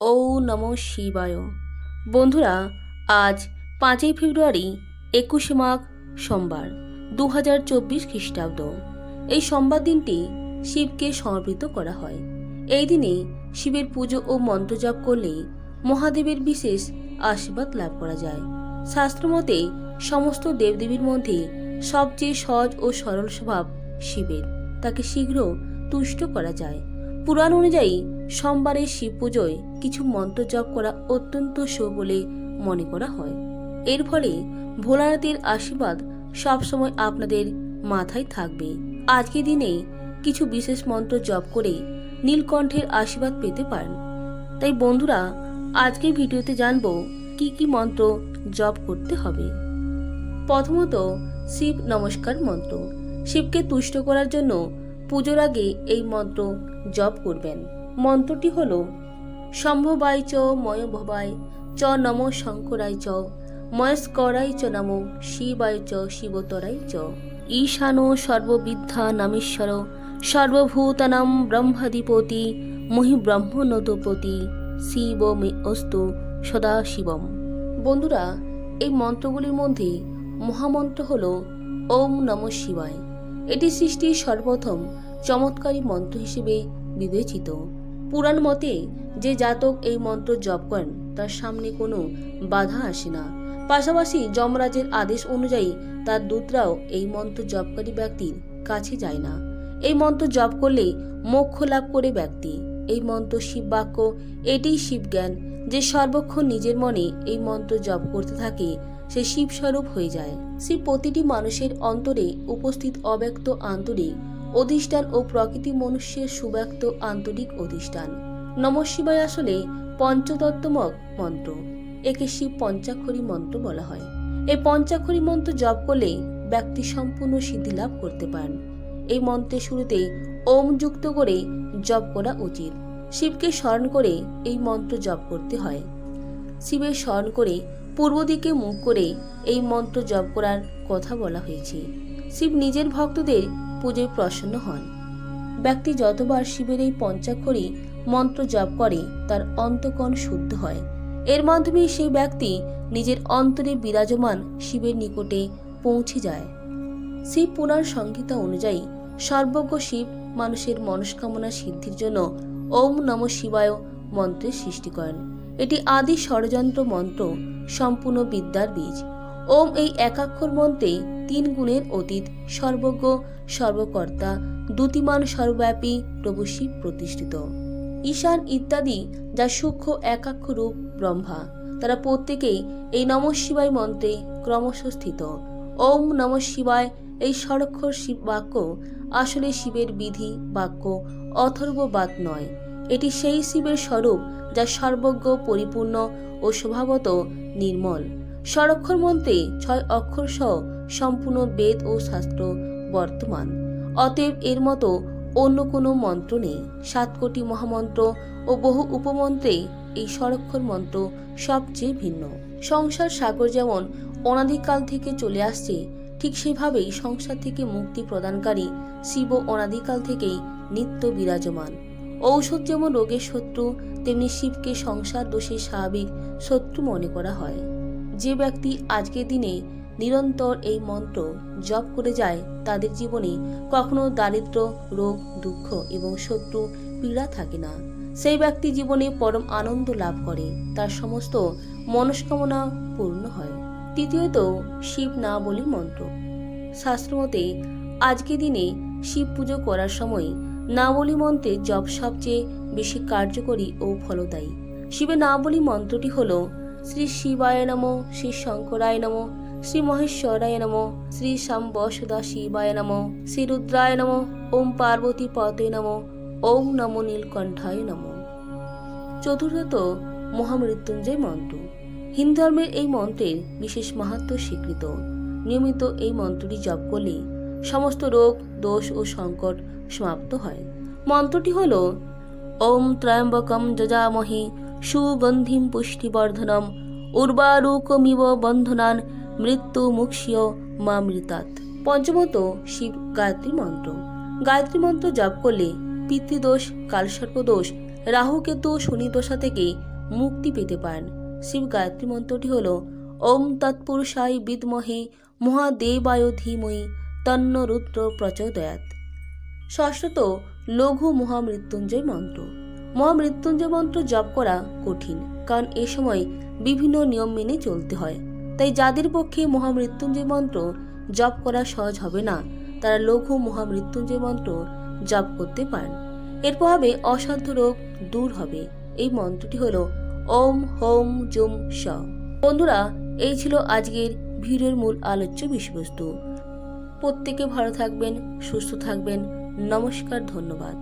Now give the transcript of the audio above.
ওম নমঃ শিবায়। বন্ধুরা, আজ 5ই ফেব্রুয়ারি 21শে মাঘ সোমবার 2024 খ্রিস্টাব্দ। এই সোমবার দিনটি শিবকে সমর্পিত করা হয়। এই দিনে শিবের পুজো ও মন্ত্র জপ করলে মহাদেবের বিশেষ আশীর্বাদ লাভ করা যায়। শাস্ত্রমতে সমস্ত দেবদেবীর মধ্যে সবচেয়ে সহজ ও সরল স্বভাব শিবের, তাকে শীঘ্র তুষ্ট করা যায়। পুরাণ অনুযায়ী সোমবারের শিব পুজোয় কিছু মন্ত্র জপ করা অত্যন্ত শুভ বলে মনে করা হয়। এর ফলে ভোলানাথের আশীর্বাদ সবসময় আপনাদের মাথায় থাকবে। আজকের দিনে কিছু বিশেষ মন্ত্র জপ করে নীলকণ্ঠের আশীর্বাদ পেতে পারেন। তাই বন্ধুরা, আজকের ভিডিওতে জানবো কি কি মন্ত্র জপ করতে হবে। প্রথমত, শিব নমস্কার মন্ত্র। শিবকে তুষ্ট করার জন্য পুজোর আগে এই মন্ত্র জপ করবেন। মন্ত্রটি হল শম্ভবায় চ ময় ভবায় চ নম শঙ্করায় চ ময়স্করায় চ নম শিবায় চ শিবতরায় চ ঈশানো সর্ববিদ্যা নামেশ্বর সর্বভূতানাম ব্রহ্মাধিপতি মহি ব্রহ্মণোদপতি শিব মে অস্তু সদা শিবম। বন্ধুরা, এই মন্ত্রগুলির মধ্যে মহামন্ত্র হল ওম নমঃ শিবায়। এটি সৃষ্টির সর্বপ্রথম চমৎকারী মন্ত্র হিসেবে বিবেচিত। পুরাণ মতে যে জাতক এই মন্ত্র জপ করেন তার সামনে কোনো বাধা আসে না। পাশাপাশি যমরাজের আদেশ অনুযায়ী তার দূতরাও এই মন্ত্র জপকারী ব্যক্তির কাছে যায় না। এই মন্ত্র জপ করলে মোক্ষ লাভ করে ব্যক্তি। এই মন্ত্র শিব বাক্য, এটিই শিব জ্ঞান। যে সর্বক্ষণ নিজের মনে এই মন্ত্র জপ করতে থাকে সে শিবস্বরূপ হয়ে যায়। শিব প্রতিটি মানুষের অন্তরে উপস্থিত অব্যক্ত আন্তরিক অধিষ্ঠান ও প্রকৃতি মনুষ্যের সুব্যক্ত আন্তরিক অধিষ্ঠান। নমঃ শিবায় আসলে পঞ্চতত্ত্বমক মন্ত্র। একে শিব পঞ্চাক্ষরী মন্ত্র বলা হয়। এই পঞ্চাক্ষরী মন্ত্র জপ করলে ব্যক্তি সম্পূর্ণ সিদ্ধি লাভ করতে পারেন। এই মন্ত্রের শুরুতে ওম যুক্ত করে জপ করা উচিত। শিবকে স্মরণ করে এই মন্ত্র জপ করতে হয়। শিবের স্মরণ করে পূর্ব দিকে মুখ করে এই মন্ত্র জপ করার কথা বলা হয়েছে। শিব নিজের ভক্তদের পুজোয় প্রসন্ন হন। ব্যক্তি যতবার শিবের এই পঞ্চাক্ষরী মন্ত্র জপ করে তার অন্তঃকরণ শুদ্ধ হয়। এর মাধ্যমে সেই ব্যক্তি নিজের অন্তরে বিরাজমান শিবের নিকটে পৌঁছে যায়। শিব পুরাণ সংহিতা অনুযায়ী সর্বজ্ঞ শিব মানুষের মনস্কামনা সিদ্ধির জন্য ওম নমঃ শিবায় মন্ত্রের সৃষ্টি করেন। এটি আদি ষড়যন্ত্র মন্ত্র, সম্পূর্ণ বিদ্যার বীজ। ওম এই একাক্ষর মন্ত্রে 3 গুণের অতীত, সর্বজ্ঞ, সর্বকর্তা, দ্যুতিমান, সর্বব্যাপী প্রভু শিব প্রতিষ্ঠিত। ঈশান ইত্যাদি যা সূক্ষ্ম একাক্ষর রূপ ব্রহ্মা, তারা প্রত্যেকেই এই নমঃ শিবায় মন্ত্রে ক্রমশ স্থিত। ওম নমঃ শিবায় এই ষড়ক্ষর শিব বাক্য আসলে শিবের বিধি বাক্য, অথর্ববাদ নয়। এটি সেই শিবের স্বরূপ যা সর্বজ্ঞ, পরিপূর্ণ ও স্বভাবত নির্মল। ষড়ক্ষর মন্ত্রে 6 অক্ষর সহ সম্পূর্ণ বেদ ও শাস্ত্র বর্তমান। অতএব এর মতো অন্য কোনো মন্ত্র নেই। 7 কোটি মহামন্ত্র ও বহু উপমন্ত্রে এই ষড়ক্ষর মন্ত্র সবচেয়ে ভিন্ন। সংসার সাগর যেমন অনাদিকাল থেকে চলে আসছে, ঠিক সেভাবেই সংসার থেকে মুক্তি প্রদানকারী শিব অনাদিকাল থেকেই নিত্য বিরাজমান। ঔষধ যেমন রোগের শত্রু, তেমনি শিবকে সংসার দোষের স্বাভাবিক শত্রু মনে করা হয়। যে ব্যক্তি আজকের দিনে নিরন্তর এই মন্ত্র জপ করে যায় তাদের জীবনে কখনো দারিদ্র্য, রোগ, দুঃখ এবং শত্রু পীড়া থাকে না। সেই ব্যক্তি জীবনে পরম আনন্দ লাভ করে, তার সমস্ত মনস্কামনা পূর্ণ হয়। তৃতীয়ত, শিব না বলি মন্ত্র। শাস্ত্রমতে আজকের দিনে শিব পুজো করার সময় না বলি মন্ত্রের জপ সবচেয়ে বেশি কার্যকরী ও ফলদায়ী। শিবের না বলি মন্ত্রটি হল শ্রী শিবায় নমঃ, শ্রী শঙ্করায় নমঃ, শ্রী মহেশ্বরায় নমঃ, শ্রী শাম্ব সদা শিবায় নমঃ, শ্রী রুদ্রায় নমঃ, ওম পার্বতী পতে নমঃ, ওম নমো নীলকণ্ঠায় নমঃ। চতুর্থত, মহামৃত্যুঞ্জয় মন্ত্র। হিন্দু ধর্মের এই মন্ত্রের বিশেষ মাহাত্ম্য স্বীকৃত। নিয়মিত এই মন্ত্রটি জপ করলে সমস্ত রোগ, দোষ ও সংকট সমাপ্ত হয়। মন্ত্রটি হল ওম ত্র্যম্বকম যজামহে সুগন্ধিম পুষ্টিবর্ধনম উর্বারুকমিব বন্ধনান মৃত্যু মুক্ষ্য মামৃতাৎ। পঞ্চমত, শিব গায়ত্রী মন্ত্র। গায়ত্রী মন্ত্র জপ করলে পিতৃদোষ, কালসর্পদোষ, রাহুকেতু শনি দশা থেকে মুক্তি পেতে পারেন। শিব গায়ত্রী মন্ত্রটি হল ওম তৎপুরুষায় বিদ্মহে মহাদেবায় ধীমহি তন্ন রুদ্র প্রচোদয়াৎ। ষষ্ঠত লঘু মহামৃত্যুঞ্জয় মন্ত্র। মহামৃত্যুঞ্জয় মন্ত্র জপ করা কঠিন, কারণ এ সময় বিভিন্ন নিয়ম মেনে চলতে হয়। তাই যাদের পক্ষে মহামৃত্যুঞ্জয় মন্ত্র জপ করা সহজ হবে না, তারা লঘু মহামৃত্যুঞ্জয় মন্ত্র জপ করতে পারেন। এর প্রভাবে অসাধ্য রোগ দূর হবে। এই মন্ত্রটি হল ওম হোম জুম স। বন্ধুরা, এই ছিল আজকের ভিডিওর মূল আলোচ্য বিষয়বস্তু। প্রত্যেকে ভালো থাকবেন, সুস্থ থাকবেন। নমস্কার, ধন্যবাদ।